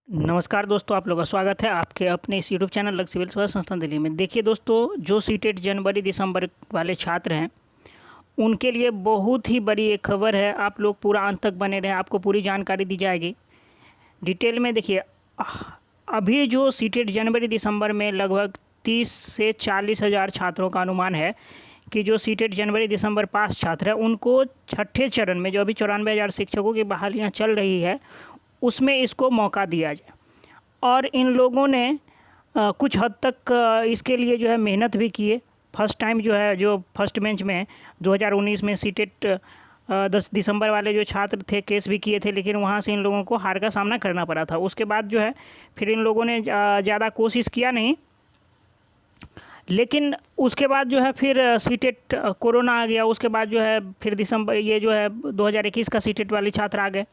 नमस्कार दोस्तों, आप लोगों का स्वागत है आपके अपने इस यूट्यूब चैनल लक्ष्य सिविल सेवा संस्थान दिल्ली में। देखिए दोस्तों, जो सीटेट जनवरी दिसंबर वाले छात्र हैं उनके लिए बहुत ही बड़ी एक खबर है। आप लोग पूरा अंत तक बने रहें, आपको पूरी जानकारी दी जाएगी डिटेल में। देखिए, अभी जो सीटेट जनवरी दिसंबर में लगभग 30 से 40 हज़ार छात्रों का अनुमान है कि जो सीटेट जनवरी दिसंबर पास छात्र हैं उनको छठे चरण में जो अभी 94,000 शिक्षकों की बहालियाँ चल रही है उसमें इसको मौका दिया जाए। और इन लोगों ने कुछ हद तक इसके लिए जो है मेहनत भी की है। फर्स्ट टाइम जो है, जो फर्स्ट बेंच में 2019 में सीटेट 10 दिसंबर वाले जो छात्र थे केस भी किए थे, लेकिन वहाँ से इन लोगों को हार का सामना करना पड़ा था। उसके बाद जो है फिर इन लोगों ने ज़्यादा कोशिश किया नहीं, लेकिन उसके बाद जो है फिर सीटेट कोरोना आ गया। उसके बाद जो है फिर दिसंबर ये जो है 2021 का सीटेट वाले छात्र आ गए,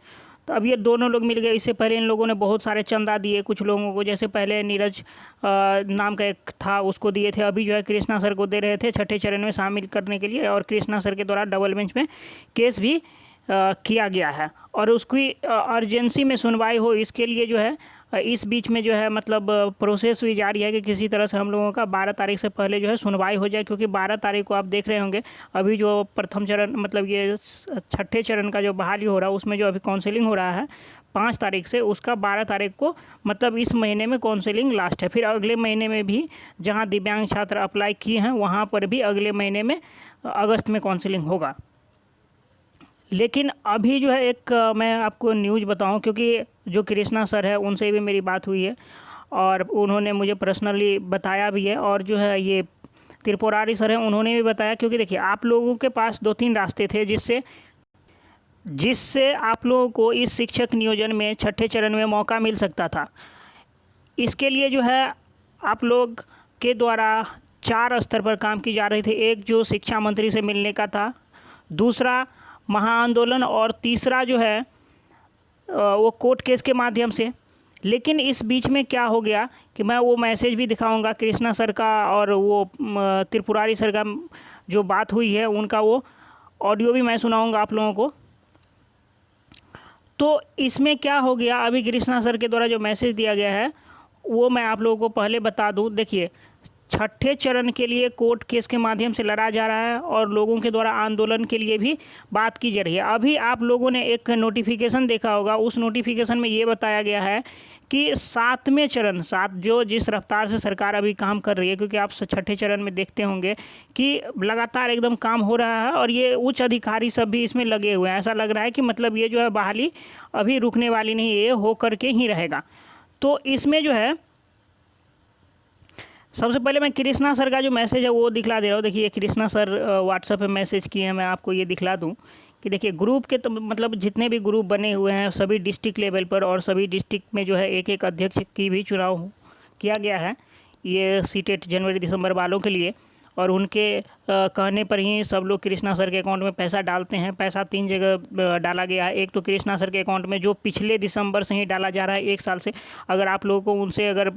तो अब ये दोनों लोग मिल गए। इससे पहले इन लोगों ने बहुत सारे चंदा दिए कुछ लोगों को, जैसे पहले नीरज नाम का एक था उसको दिए थे। अभी जो है कृष्णा सर को दे रहे थे छठे चरण में शामिल करने के लिए, और कृष्णा सर के द्वारा डबल बेंच में केस भी किया गया है और उसकी अर्जेंसी में सुनवाई हो, इसके लिए जो है इस बीच में जो है मतलब प्रोसेस भी जारी है कि किसी तरह से हम लोगों का 12 तारीख से पहले जो है सुनवाई हो जाए। क्योंकि 12 तारीख को आप देख रहे होंगे अभी जो प्रथम चरण मतलब ये छठे चरण का जो बहाली हो रहा है उसमें जो अभी काउंसलिंग हो रहा है 5 तारीख से, उसका 12 तारीख को मतलब इस महीने में काउंसलिंग लास्ट है। फिर अगले महीने में भी जहाँ दिव्यांग छात्र अप्लाई किए हैं वहाँ पर भी अगले महीने में अगस्त में काउंसलिंग होगा। लेकिन अभी जो है एक मैं आपको न्यूज़ बताऊं, क्योंकि जो कृष्णा सर है उनसे भी मेरी बात हुई है और उन्होंने मुझे पर्सनली बताया भी है, और जो है ये त्रिपुरारी सर हैं उन्होंने भी बताया। क्योंकि देखिए, आप लोगों के पास 2-3 रास्ते थे जिससे आप लोगों को इस शिक्षक नियोजन में छठे चरण में मौका मिल सकता था। इसके लिए जो है आप लोग के द्वारा 4 स्तर पर काम की जा रही थी। एक जो शिक्षा मंत्री से मिलने का था, दूसरा महाआंदोलन, और तीसरा जो है वो कोर्ट केस के माध्यम से। लेकिन इस बीच में क्या हो गया कि मैं वो मैसेज भी दिखाऊंगा कृष्णा सर का, और वो त्रिपुरारी सर का जो बात हुई है उनका वो ऑडियो भी मैं सुनाऊंगा आप लोगों को। तो इसमें क्या हो गया, अभी कृष्णा सर के द्वारा जो मैसेज दिया गया है वो मैं आप लोगों को पहले बता दूं। देखिए, छठे चरण के लिए कोर्ट केस के माध्यम से लड़ा जा रहा है और लोगों के द्वारा आंदोलन के लिए भी बात की जा रही है। अभी आप लोगों ने एक नोटिफिकेशन देखा होगा, उस नोटिफिकेशन में ये बताया गया है कि 7वें चरण जो जिस रफ्तार से सरकार अभी काम कर रही है, क्योंकि आप छठे चरण में देखते होंगे कि लगातार एकदम काम हो रहा है और ये उच्च अधिकारी सब भी इसमें लगे हुए हैं। ऐसा लग रहा है कि मतलब ये जो है बहाली अभी रुकने वाली नहीं है, ये हो करके ही रहेगा। तो इसमें जो है सबसे पहले मैं कृष्णा सर का जो मैसेज है वो दिखला दे रहा हूँ। देखिए, कृष्णा सर व्हाट्सएप पे मैसेज किए हैं, मैं आपको ये दिखला दूँ कि देखिए ग्रुप के तो मतलब जितने भी ग्रुप बने हुए हैं सभी डिस्ट्रिक्ट लेवल पर, और सभी डिस्ट्रिक्ट में जो है एक अध्यक्ष की भी चुनाव किया गया है ये सीटेट जनवरी दिसंबर वालों के लिए। और उनके कहने पर ही सब लोग कृष्णा सर के अकाउंट में पैसा डालते हैं। पैसा 3 जगह डाला गया है। एक तो कृष्णा सर के अकाउंट में जो पिछले दिसंबर से ही डाला जा रहा है 1 साल से। अगर आप लोगों को उनसे अगर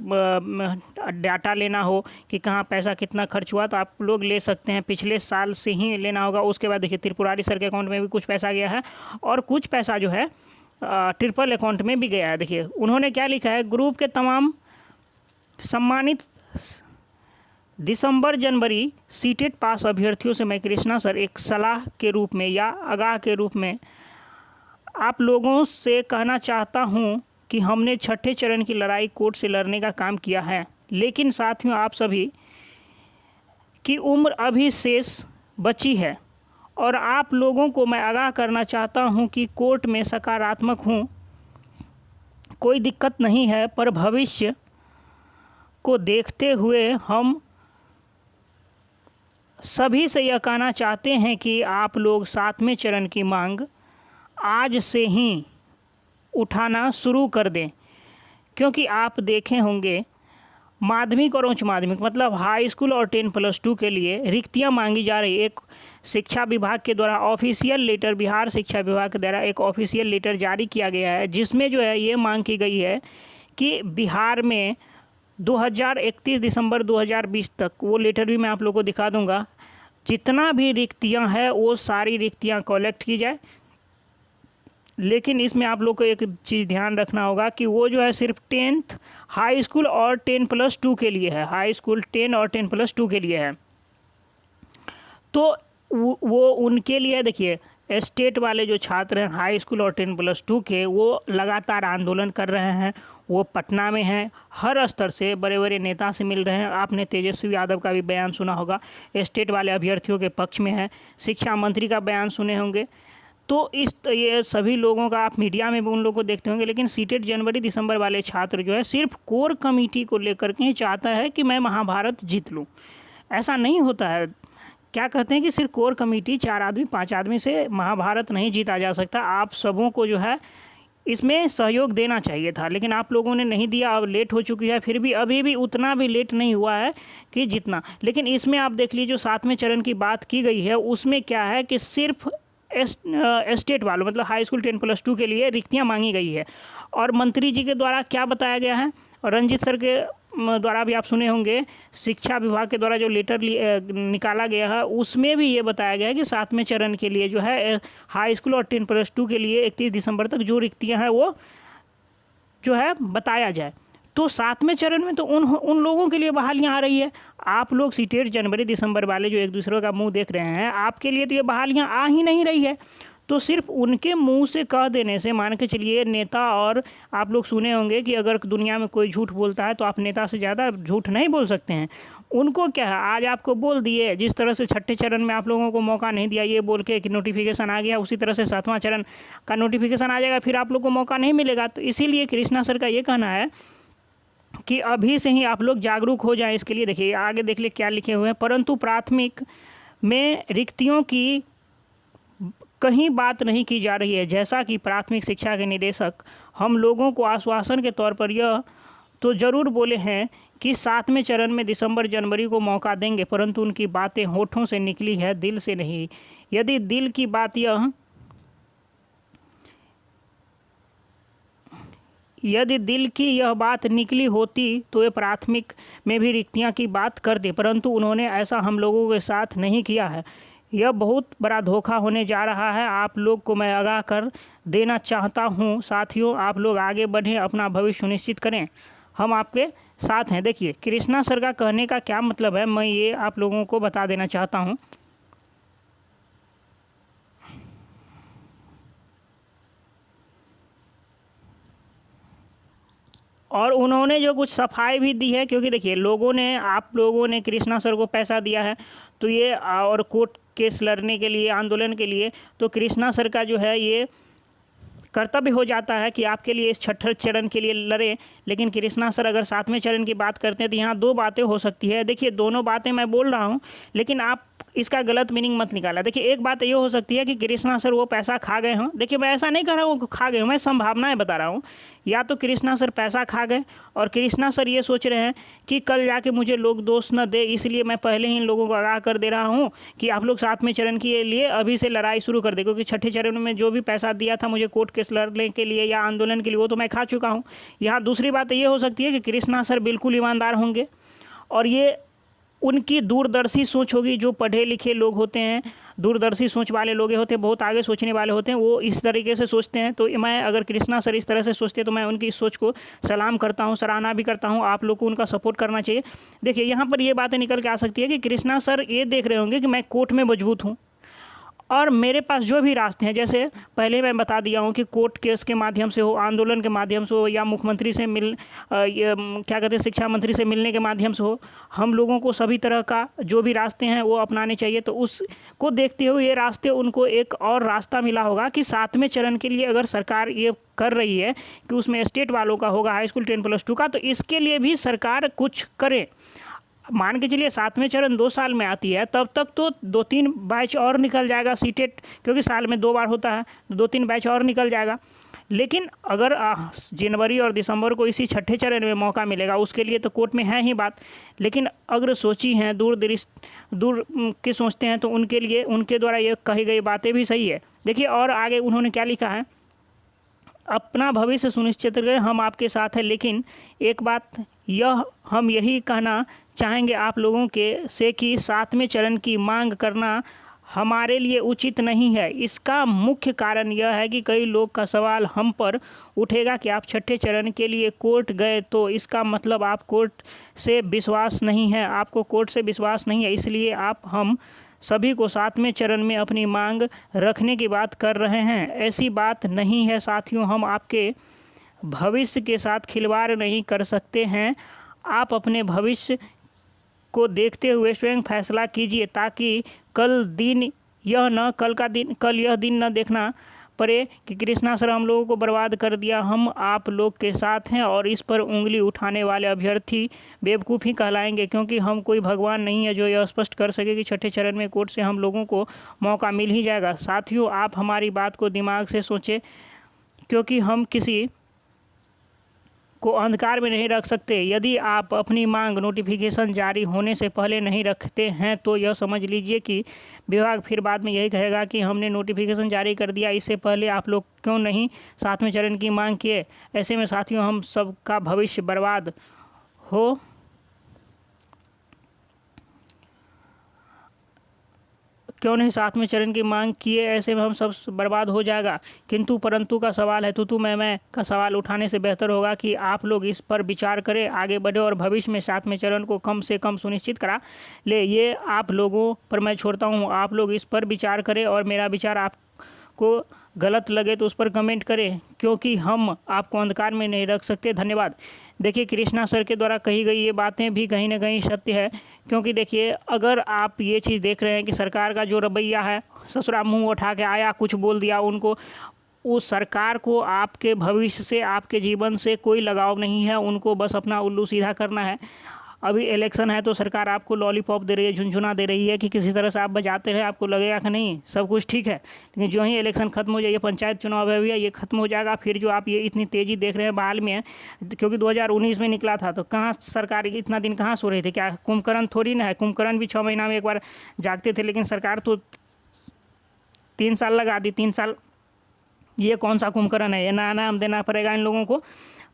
डाटा लेना हो कि कहाँ पैसा कितना खर्च हुआ तो आप लोग ले सकते हैं, पिछले साल से ही लेना होगा। उसके बाद देखिए त्रिपुरारी सर के अकाउंट में भी कुछ पैसा गया है और कुछ पैसा जो है ट्रिपल अकाउंट में भी गया है। देखिए उन्होंने क्या लिखा है, ग्रुप के तमाम सम्मानित दिसंबर जनवरी सीटेट पास अभ्यर्थियों से मैं कृष्णा सर एक सलाह के रूप में या आगाह के रूप में आप लोगों से कहना चाहता हूं कि हमने छठे चरण की लड़ाई कोर्ट से लड़ने का काम किया है, लेकिन साथियों आप सभी की उम्र अभी शेष बची है और आप लोगों को मैं आगाह करना चाहता हूं कि कोर्ट में सकारात्मक हूं, कोई दिक्कत नहीं है, पर भविष्य को देखते हुए हम सभी से यह कहना चाहते हैं कि आप लोग 7वें चरण की मांग आज से ही उठाना शुरू कर दें। क्योंकि आप देखे होंगे माध्यमिक और उच्च माध्यमिक मतलब हाई स्कूल और 10+2 के लिए रिक्तियां मांगी जा रही। एक शिक्षा विभाग के द्वारा ऑफिशियल लेटर, बिहार शिक्षा विभाग के द्वारा एक ऑफिशियल लेटर जारी किया गया है जिसमें जो है ये मांग की गई है कि बिहार में 2031 दिसंबर 2020 तक, वो लेटर भी मैं आप लोगों को दिखा दूंगा, जितना भी रिक्तियां हैं वो सारी रिक्तियां कलेक्ट की जाए लेकिन इसमें आप लोग को एक चीज़ ध्यान रखना होगा कि वो जो है सिर्फ 10th हाई स्कूल और 10+2 के लिए है, हाई स्कूल 10 और 10+2 के लिए है। तो वो उनके लिए देखिए, स्टेट वाले जो छात्र हैं हाई स्कूल और 10+2 के, वो लगातार आंदोलन कर रहे हैं। वो पटना में हैं, हर स्तर से बड़े बड़े नेता से मिल रहे हैं। आपने तेजस्वी यादव का भी बयान सुना होगा, स्टेट वाले अभ्यर्थियों के पक्ष में है। शिक्षा मंत्री का बयान सुने होंगे। तो ये सभी लोगों का आप मीडिया में भी उन लोगों को देखते होंगे। लेकिन सीटेट जनवरी दिसंबर वाले छात्र जो है सिर्फ कोर कमेटी को लेकर के ही चाहता है कि मैं महाभारत जीत लूँ। ऐसा नहीं होता है। क्या कहते हैं कि सिर्फ कोर कमेटी 4 आदमी 5 आदमी से महाभारत नहीं जीता जा सकता। आप सबों को जो है इसमें सहयोग देना चाहिए था, लेकिन आप लोगों ने नहीं दिया। अब लेट हो चुकी है, फिर भी अभी भी उतना भी लेट नहीं हुआ है कि जितना। लेकिन इसमें आप देख लीजिए, जो 7वें चरण की बात की गई है उसमें क्या है कि सिर्फ स्टेट वालों मतलब हाई स्कूल 10+2 के लिए रिक्तियां मांगी गई है। और मंत्री जी के द्वारा क्या बताया गया है, और रंजीत सर के द्वारा भी आप सुने होंगे, शिक्षा विभाग के द्वारा जो लेटर निकाला गया है उसमें भी ये बताया गया है कि 7वें चरण के लिए जो है हाई स्कूल और 10+2 के लिए 31 दिसंबर तक जो रिक्तियां हैं वो जो है बताया जाए। तो 7वें चरण में तो उन लोगों के लिए बहालियां आ रही है। आप लोग सीटेट जनवरी दिसंबर वाले जो एक दूसरे का मुंह देख रहे हैं, आपके लिए तो ये बहालियां आ ही नहीं रही है। तो सिर्फ उनके मुंह से कह देने से, मान के चलिए नेता, और आप लोग सुने होंगे कि अगर दुनिया में कोई झूठ बोलता है तो आप नेता से ज़्यादा झूठ नहीं बोल सकते हैं। उनको क्या है, आज आपको बोल दिए, जिस तरह से 6ठे चरण में आप लोगों को मौका नहीं दिया ये बोल के कि नोटिफिकेशन आ गया, उसी तरह से 7वां चरण का नोटिफिकेशन आ जाएगा, फिर आप लोग को मौका नहीं मिलेगा। तो इसीलिए कृष्णा सर का ये कहना है कि अभी से ही आप लोग जागरूक हो जाएं इसके लिए। देखिए आगे देख ले क्या लिखे हुए हैं, परंतु प्राथमिक में रिक्तियों की कहीं बात नहीं की जा रही है। जैसा कि प्राथमिक शिक्षा के निदेशक हम लोगों को आश्वासन के तौर पर यह तो ज़रूर बोले हैं कि 7वें चरण में दिसंबर जनवरी को मौका देंगे, परंतु उनकी बातें होठों से निकली है, दिल से नहीं। यदि दिल की यह बात निकली होती तो ये प्राथमिक में भी रिक्तियां की बात करते, परंतु उन्होंने ऐसा हम लोगों के साथ नहीं किया है। यह बहुत बड़ा धोखा होने जा रहा है। आप लोग को मैं आगाह कर देना चाहता हूं। साथियों, आप लोग आगे बढ़ें, अपना भविष्य सुनिश्चित करें, हम आपके साथ हैं। देखिए कृष्णा सर का कहने का क्या मतलब है, मैं ये आप लोगों को बता देना चाहता हूं। और उन्होंने जो कुछ सफाई भी दी है, क्योंकि देखिए आप लोगों ने कृष्णा सर को पैसा दिया है, तो ये और कोर्ट केस लड़ने के लिए, आंदोलन के लिए, तो कृष्णा सर का जो है ये कर्तव्य हो जाता है कि आपके लिए इस 6ठे चरण के लिए लड़ें। लेकिन कृष्णा सर अगर 7वें चरण की बात करते हैं तो यहाँ 2 बातें हो सकती है। देखिए दोनों बातें मैं बोल रहा हूँ, लेकिन आप इसका गलत मीनिंग मत निकाला। देखिए एक बात ये हो सकती है कि कृष्णा सर वो पैसा खा गए हों। देखिए मैं ऐसा नहीं कह रहा हूँ खा गए हों, मैं संभावनाएं बता रहा हूँ। या तो कृष्णा सर पैसा खा गए और कृष्णा सर ये सोच रहे हैं कि कल जाके मुझे लोग दोष न दे, इसलिए मैं पहले ही इन लोगों को आगाह कर दे रहा हूँ कि आप लोग 7वें चरण के लिए अभी से लड़ाई शुरू कर दे, क्योंकि 6ठे चरण में जो भी पैसा दिया था मुझे कोर्ट केस लड़ने के लिए या आंदोलन के लिए, वो तो मैं खा चुका हूँ। यहाँ दूसरी बात ये हो सकती है कि कृष्णा सर बिल्कुल ईमानदार होंगे और ये उनकी दूरदर्शी सोच होगी। जो पढ़े लिखे लोग होते हैं, दूरदर्शी सोच वाले लोग होते हैं, बहुत आगे सोचने वाले होते हैं, वो इस तरीके से सोचते हैं। तो मैं अगर कृष्णा सर इस तरह से सोचते हैं तो मैं उनकी इस सोच को सलाम करता हूं, सराहना भी करता हूं। आप लोग को उनका सपोर्ट करना चाहिए। देखिए यहाँ पर ये बातें निकल के आ सकती है कि कृष्णा सर ये देख रहे होंगे कि मैं कोर्ट में मजबूत हूँ और मेरे पास जो भी रास्ते हैं, जैसे पहले मैं बता दिया हूँ कि कोर्ट केस के माध्यम से हो, आंदोलन के माध्यम से हो, या मुख्यमंत्री से क्या कहते हैं शिक्षा मंत्री से मिलने के माध्यम से हो, हम लोगों को सभी तरह का जो भी रास्ते हैं वो अपनाने चाहिए। तो उसको देखते हुए ये रास्ते उनको एक और रास्ता मिला होगा कि 7वें चरण के लिए अगर सरकार ये कर रही है कि उसमें स्टेट वालों का होगा हाई स्कूल 10+2 का, तो इसके लिए भी सरकार कुछ करे। मान के चलिए 7वें चरण 2 साल में आती है, तब तक तो 2-3 बैच और निकल जाएगा सीटेट, क्योंकि साल में 2 बार होता है, तो 2-3 बैच और निकल जाएगा। लेकिन अगर जनवरी और दिसंबर को इसी 6ठे चरण में मौका मिलेगा, उसके लिए तो कोर्ट में है ही बात। लेकिन अगर सोची हैं दूर के सोचते हैं तो उनके लिए उनके द्वारा ये कही गई बातें भी सही है। देखिए और आगे उन्होंने क्या लिखा है, अपना भविष्य सुनिश्चित करें, हम आपके साथ हैं। लेकिन एक बात हम यही कहना चाहेंगे आप लोगों के से कि 7वें चरण की मांग करना हमारे लिए उचित नहीं है। इसका मुख्य कारण यह है कि कई लोग का सवाल हम पर उठेगा कि आप छठे चरण के लिए कोर्ट गए तो इसका मतलब आप कोर्ट से विश्वास नहीं है, आपको कोर्ट से विश्वास नहीं है, इसलिए आप हम सभी को 7वें चरण में अपनी मांग रखने की बात कर रहे हैं। ऐसी बात नहीं है साथियों, हम आपके भविष्य के साथ खिलवाड़ नहीं कर सकते हैं। आप अपने भविष्य को देखते हुए स्वयं फैसला कीजिए ताकि कल यह दिन न देखना पड़े कि कृष्णा सर हम लोगों को बर्बाद कर दिया। हम आप लोग के साथ हैं और इस पर उंगली उठाने वाले अभ्यर्थी बेवकूफ़ ही कहलाएंगे, क्योंकि हम कोई भगवान नहीं है जो यह स्पष्ट कर सके कि छठे चरण में कोर्ट से हम लोगों को मौका मिल ही जाएगा। साथियों, आप हमारी बात को दिमाग से सोचें, क्योंकि हम किसी को अंधकार में नहीं रख सकते। यदि आप अपनी मांग नोटिफिकेशन जारी होने से पहले नहीं रखते हैं तो यह समझ लीजिए कि विभाग फिर बाद में यही कहेगा कि हमने नोटिफिकेशन जारी कर दिया, इससे पहले आप लोग क्यों नहीं 7वें चरण की मांग किए। ऐसे में साथियों, हम सबका भविष्य बर्बाद हो क्यों नहीं 7वें चरण की मांग किए, ऐसे में हम सब बर्बाद हो जाएगा। किंतु परंतु का सवाल है, तू मैं का सवाल उठाने से बेहतर होगा कि आप लोग इस पर विचार करें, आगे बढ़े और भविष्य में 7वें चरण को कम से कम सुनिश्चित करा ले। ये आप लोगों पर मैं छोड़ता हूँ, आप लोग इस पर विचार करें और मेरा विचार आपको गलत लगे तो उस पर कमेंट करें, क्योंकि हम आपको अंधकार में नहीं रख सकते। धन्यवाद। देखिए, कृष्णा सर के द्वारा कही गई ये बातें भी कहीं ना कहीं सत्य है, क्योंकि देखिए, अगर आप ये चीज़ देख रहे हैं कि सरकार का जो रवैया है, ससुरा मुंह उठा के आया, कुछ बोल दिया उनको, उस सरकार को आपके भविष्य से, आपके जीवन से कोई लगाव नहीं है, उनको बस अपना उल्लू सीधा करना है। अभी इलेक्शन है तो सरकार आपको लॉलीपॉप दे रही है, झुनझुना दे रही है कि किसी तरह से आप बजाते हैं, आपको लगेगा कि नहीं सब कुछ ठीक है। लेकिन जो ही इलेक्शन खत्म हो जाए, ये पंचायत चुनाव है भैया, ये खत्म हो जाएगा, फिर जो आप ये इतनी तेज़ी देख रहे हैं बहाल में है, क्योंकि 2019 में निकला था तो कहाँ सरकार इतना दिन कहाँ सो रही थी? क्या कुंभकर्ण थोड़ी ना है, कुंभकर्ण भी 6 महीना में एक बार जागते थे, लेकिन सरकार तो 3 साल लगा दी। 3 साल ये कौन सा कुंभकर्ण है? ये नया नाम देना पड़ेगा इन लोगों को।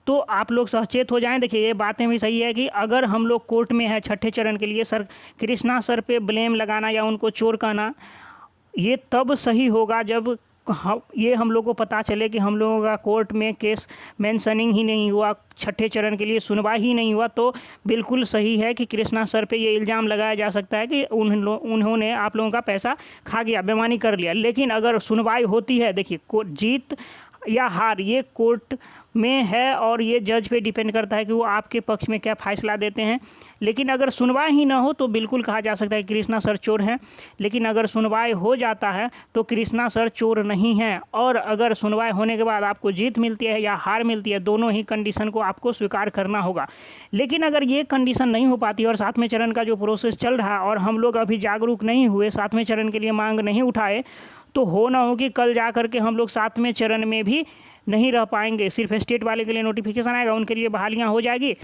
तो आप लोग सचेत हो जाएं। देखिए, ये बातें भी सही है कि अगर हम लोग कोर्ट में है छठे चरण के लिए, सर कृष्णा सर पे ब्लेम लगाना या उनको चोर कहना, ये तब सही होगा जब ये हम लोग को पता चले कि हम लोगों का कोर्ट में केस मेंशनिंग ही नहीं हुआ, छठे चरण के लिए सुनवाई ही नहीं हुआ, तो बिल्कुल सही है कि कृष्णा सर पे ये इल्ज़ाम लगाया जा सकता है कि उन्होंने आप लोगों का पैसा खा गया, बेईमानी कर लिया। लेकिन अगर सुनवाई होती है, देखिए, जीत या हार ये कोर्ट में है और ये जज पे डिपेंड करता है कि वो आपके पक्ष में क्या फ़ैसला देते हैं। लेकिन अगर सुनवाई ही ना हो तो बिल्कुल कहा जा सकता है कि कृष्णा सर चोर हैं। लेकिन अगर सुनवाई हो जाता है तो कृष्णा सर चोर नहीं हैं। और अगर सुनवाई होने के बाद आपको जीत मिलती है या हार मिलती है, दोनों ही कंडीशन को आपको स्वीकार करना होगा। लेकिन अगर ये कंडीशन नहीं हो पाती और 7वें चरण का जो प्रोसेस चल रहा है और हम लोग अभी जागरूक नहीं हुए, 7वें चरण के लिए मांग नहीं उठाए, तो हो ना हो कि कल जा कर के हम लोग 7वें चरण में भी नहीं रह पाएंगे। सिर्फ स्टेट वाले के लिए नोटिफिकेशन आएगा, उनके लिए बहालियाँ हो जाएगी,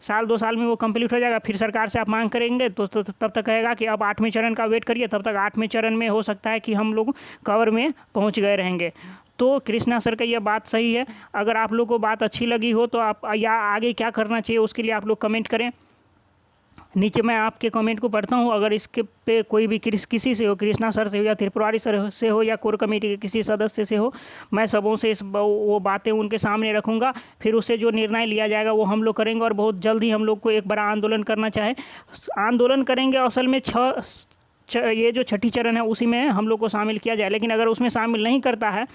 साल 2 साल में वो कंप्लीट हो जाएगा। फिर सरकार से आप मांग करेंगे तो तब तक कहेगा कि अब 8वें चरण का वेट करिए, तब तक 8वें चरण में हो सकता है कि हम लोग कवर में पहुंच गए रहेंगे। तो कृष्णा सर का ये बात सही है। अगर आप लोग को बात अच्छी लगी हो तो आप या आगे क्या करना चाहिए उसके लिए आप लोग कमेंट करें। नीचे मैं आपके कमेंट को पढ़ता हूँ। अगर इसके पे कोई भी किसी से हो, कृष्णा सर से हो या त्रिपुरारी सर से हो या कोर कमेटी के किसी सदस्य से हो, मैं सबों से वो बातें उनके सामने रखूँगा। फिर उससे जो निर्णय लिया जाएगा वो हम लोग करेंगे। और बहुत जल्द ही हम लोग को एक बड़ा आंदोलन करना चाहे आंदोलन करेंगे। असल में ये जो छठी चरण है उसी में हम लोग को शामिल किया जाए। लेकिन अगर उसमें शामिल नहीं करता है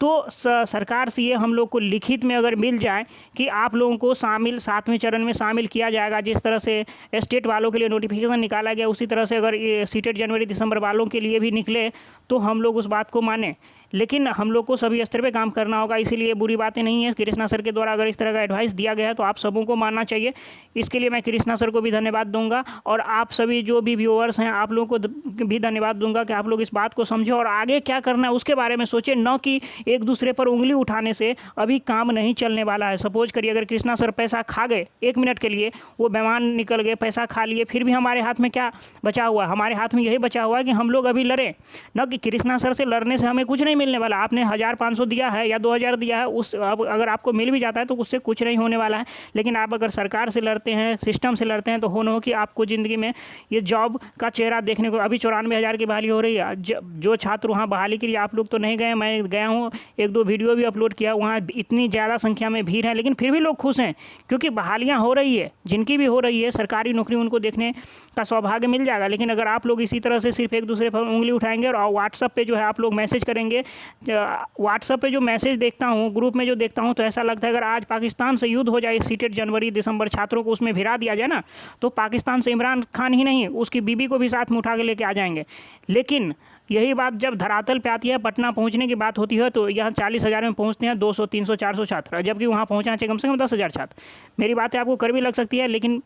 तो सरकार से ये हम लोग को लिखित में अगर मिल जाए कि आप लोगों को 7वें चरण में शामिल किया जाएगा, जिस तरह से स्टेट वालों के लिए नोटिफिकेशन निकाला गया उसी तरह से अगर ये सीटेड जनवरी दिसंबर वालों के लिए भी निकले तो हम लोग उस बात को मानें। लेकिन हम लोग को सभी स्तर पे काम करना होगा। इसीलिए बुरी बातें नहीं है। कृष्णा सर के द्वारा अगर इस तरह का एडवाइस दिया गया है तो आप सबों को मानना चाहिए। इसके लिए मैं कृष्णा सर को भी धन्यवाद दूंगा और आप सभी जो भी व्यूअर्स हैं आप लोगों को भी धन्यवाद दूंगा कि आप लोग इस बात को समझें और आगे क्या करना है उसके बारे में सोचें, न कि एक दूसरे पर उंगली उठाने से अभी काम नहीं चलने वाला है। सपोज करिए अगर कृष्णा सर पैसा खा गए 1 मिनट के लिए, वो बेईमान निकल गए, पैसा खा लिए, फिर भी हमारे हाथ में क्या बचा हुआ है? हमारे हाथ में यही बचा हुआ है कि हम लोग अभी लड़ें, न कि कृष्णा सर से लड़ने से हमें कुछ नहीं मिलने वाला। आपने 1500 दिया है या 2000 दिया है, उस अब अगर आपको मिल भी जाता है तो उससे कुछ नहीं होने वाला है। लेकिन आप अगर सरकार से लड़ते हैं, सिस्टम से लड़ते हैं, तो हो न हो कि आपको ज़िंदगी में ये जॉब का चेहरा देखने को। अभी 94,000 की बहाली हो रही है। जो छात्र वहाँ बहाली के लिए, आप लोग तो नहीं गए, मैं गया हूँ, 1-2 वीडियो भी अपलोड किया, वहाँ इतनी ज़्यादा संख्या में भीड़ है, लेकिन फिर भी लोग खुश हैं क्योंकि बहालियाँ हो रही है। जिनकी भी हो रही है सरकारी नौकरी, उनको देखने का सौभाग्य मिल जाएगा। लेकिन अगर आप लोग इसी तरह से सिर्फ एक दूसरे पर उंगली उठाएंगे और व्हाट्सअप पे जो है आप लोग मैसेज करेंगे, व्हाट्सअप पे जो मैसेज देखता हूँ, ग्रुप में जो देखता हूँ, तो ऐसा लगता है अगर आज पाकिस्तान से युद्ध हो जाए, सीटेट जनवरी दिसंबर छात्रों को उसमें भिड़ा दिया जाए ना, तो पाकिस्तान से इमरान खान ही नहीं, उसकी बीबी को भी साथ में उठा के लेके आ जाएंगे। लेकिन यही बात जब धरातल पे आती है, पटना पहुंचने की बात होती है, तो यहाँ 40,000 में पहुंचते हैं 200, 300, 400 छात्र, जबकि वहाँ पहुँचना चाहिए कम से कम 10,000 छात्र। मेरी बातें आपको कर भी लग सकती है, लेकिन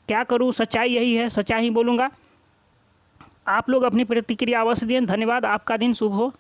क्या करूँ, सच्चाई यही है, सच्चाई ही बोलूँगा। आप लोग अपनी प्रतिक्रिया अवश्य दें। धन्यवाद, आपका दिन शुभ हो।